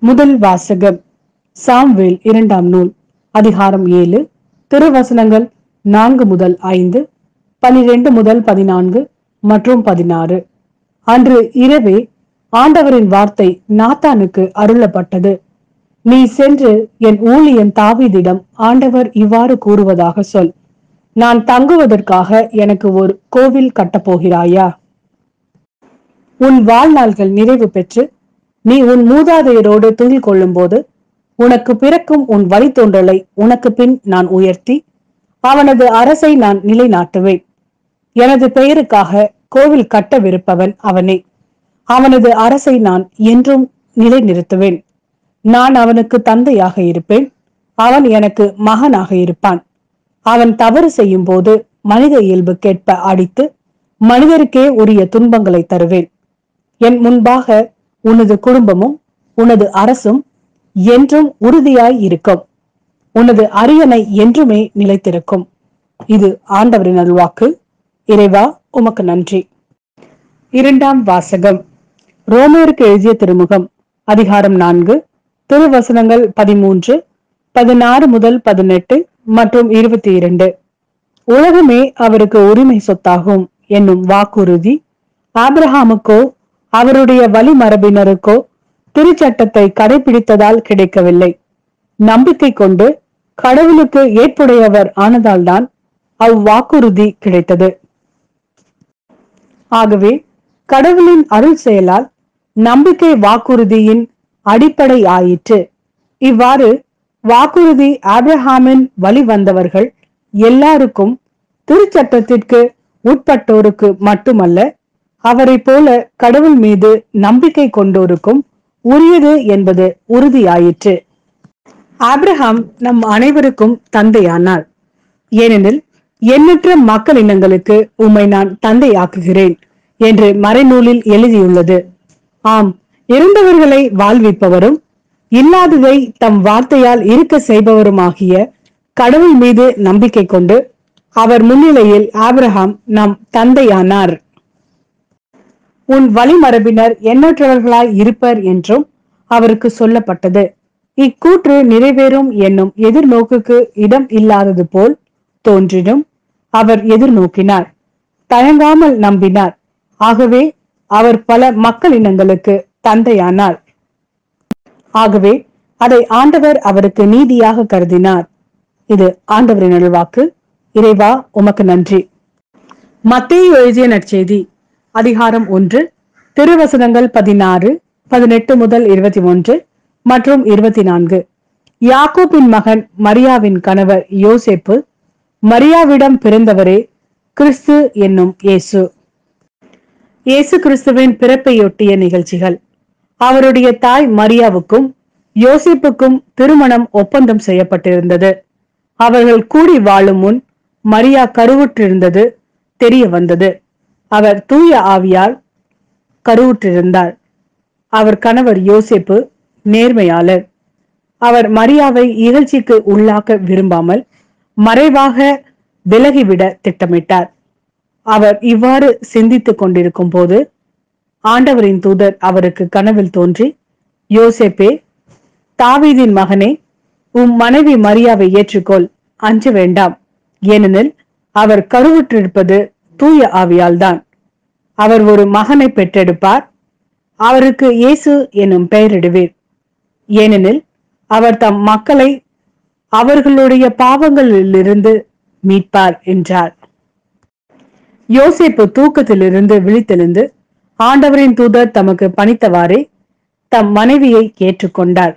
முதல் வாசகம் சாம்வேல் 2ஆம் நூல் அதிகாரம் 7 திருவசனங்கள் 4 முதல் 5, 12 முதல் 14 மற்றும் 16. அன்று இரவே ஆண்டவரின் வார்த்தை நாத்தானுக்கு அருளப்பட்டது. நீ சென்று என் ஊழியன் தாவீதிடம் ஆண்டவர் இவ்வாறு கூறுவதாக சொல். நான் தங்குவதற்காக எனக்கு ஒரு கோவில் கட்டப்போகிறாயா? உன் வாழ்நாள்கள் நிறைவு பெற்று நீ உன் மூதாதையரோடு துயில் கொள்ளும் போது உனக்கு பிறக்கும் உன் வழித்தோன்றலை உனக்கு பின் நான் உயர்த்தி அவனது அரசை நான் நிலைநாட்டுவேன். எனது பெயருக்காக கோவில் கட்டவிருப்பவன் அவனே. அவனது அரசை நான் என்றும் நிலைநிறுத்துவேன். நான் அவனுக்கு தந்தையாக இருப்பேன், அவன் எனக்கு மகனாக இருப்பான். அவன் தவறு செய்யும் போது மனித இயல்புக்கேற்ப அடித்து மனிதருக்கே உரிய துன்பங்களை தருவேன். என் முன்பாக உனது குடும்பமும் உனது அரசும் என்றும் உறுதியாய் இருக்கும். உனது அரியணை என்றுமே நிலைத்திருக்கும். இது ஆண்டவரின் அருள்வாக்கு. இறைவா, உமக்கு நன்றி. 2ஆம் வாசகம் ரோமருக்கு எழுதிய திருமுகம் அதிகாரம் 4 திருவசனங்கள் 13, 16 முதல் 18 மற்றும் 22. உலகமே அவருக்கு உரிமை சொத்தாகும் என்னும் வாக்குறுதி ஆபிரகாமுக்கோ அவருடைய வழிமரபினருக்கோ திருச்சட்டத்தை கடைபிடித்ததால் கிடைக்கவில்லை. நம்பிக்கை கொண்டு கடவுளுக்கு ஏற்புடையவர் ஆனதால்தான் அவ்வாக்குறுதி கிடைத்தது. ஆகவே கடவுளின் அருள் செயலால் நம்பிக்கை வாக்குறுதியின் அடிப்படை ஆயிற்று. இவ்வாறு வாக்குறுதி ஆபிரகாமின் வழி வந்தவர்கள் எல்லாருக்கும், திருச்சட்டத்திற்கு உட்பட்டோருக்கு மட்டுமல்ல, அவரை போல கடவுள் மீது நம்பிக்கை கொண்டோருக்கும் உரியது என்பது உறுதியாயிற்று. ஆபிரகாம் நம் அனைவருக்கும் தந்தையானார். ஏனெனில் எண்ணற்ற மக்கள் இனங்களுக்கு உம்மை நான் தந்தையாக்குகிறேன் என்று மறைநூலில் எழுதியுள்ளது. ஆம், இறந்தவர்களை வாழ்விப்பவரும் இல்லாததை தம் வார்த்தையால் இருக்க செய்பவருமாகிய கடவுள் மீது நம்பிக்கை கொண்டு அவர் முன்னிலையில் ஆபிரகாம் நம் தந்தையானார். உன் வழிமரபினர் எண்ணற்றவர்களாய் இருப்பர் என்றும் அவருக்கு சொல்லப்பட்டது. இக்கூற்று நிறைவேறும் என்னும் எதிர்நோக்குக்கு இடம் இல்லாதது போல் தோன்றினும் அவர் எதிர்நோக்கினார், தயங்காமல் நம்பினார். ஆகவே அவர் பல மக்கள் இனங்களுக்கு தந்தையானார். ஆகவே அதை ஆண்டவர் அவருக்கு நீதியாக கருதினார். இது ஆண்டவரின் அருள்வாக்கு. இறைவா, உமக்கு நன்றி. மத்தேயு எழுதிய நற்செய்தி அதிகாரம் 1 திருவசனங்கள் 16, 18 முதல் 21 மற்றும் 24. யாக்கோபின் மகன் மரியாவின் கணவர் யோசேப்பு, மரியாவிடம் பிறந்தவரே கிறிஸ்து என்னும் இயேசு. இயேசு கிறிஸ்துவின் பிறப்பையொட்டிய நிகழ்ச்சிகள். அவருடைய தாய் மரியாவுக்கும் யோசேப்புக்கும் திருமணம் ஒப்பந்தம் செய்யப்பட்டிருந்தது. அவர்கள் கூடி வாழும் முன் மரியா கருவுற்றிருந்தது தெரிய வந்தது. அவர் தூய ஆவியால் கருவுற்றிருந்தார். அவர் கணவர் யோசேப்பு நேர்மையாளர். அவர் மரியாவை இகழ்ச்சிக்கு உள்ளாக்க விரும்பாமல் மறைவாக விலகிவிட திட்டமிட்டார். அவர் இவ்வாறு சிந்தித்துக் கொண்டிருக்கும் போது ஆண்டவரின் தூதர் அவருக்கு கனவில் தோன்றி, யோசேப்பே, தாவீதின் மகனே, உம் மனைவி மரியாவை ஏற்றுக்கொள், அஞ்ச வேண்டாம். ஏனெனில் அவர் கருவுற்றிருப்பது தூய ஆவியால் தான். அவர் ஒரு மகனை பெற்றெடுப்பார். அவருக்கு இயேசு என்னும் பெயரிடுவீர். ஏனெனில் அவர் தம் மக்களை அவர்களுடைய பாவங்களிலிருந்து மீட்பார் என்றார். யோசேப்பு தூக்கத்திலிருந்து விழித்தெழுந்து ஆண்டவரின் தூதர் தமக்கு பணித்தவாறே தம் மனைவியை ஏற்றுக்கொண்டார்.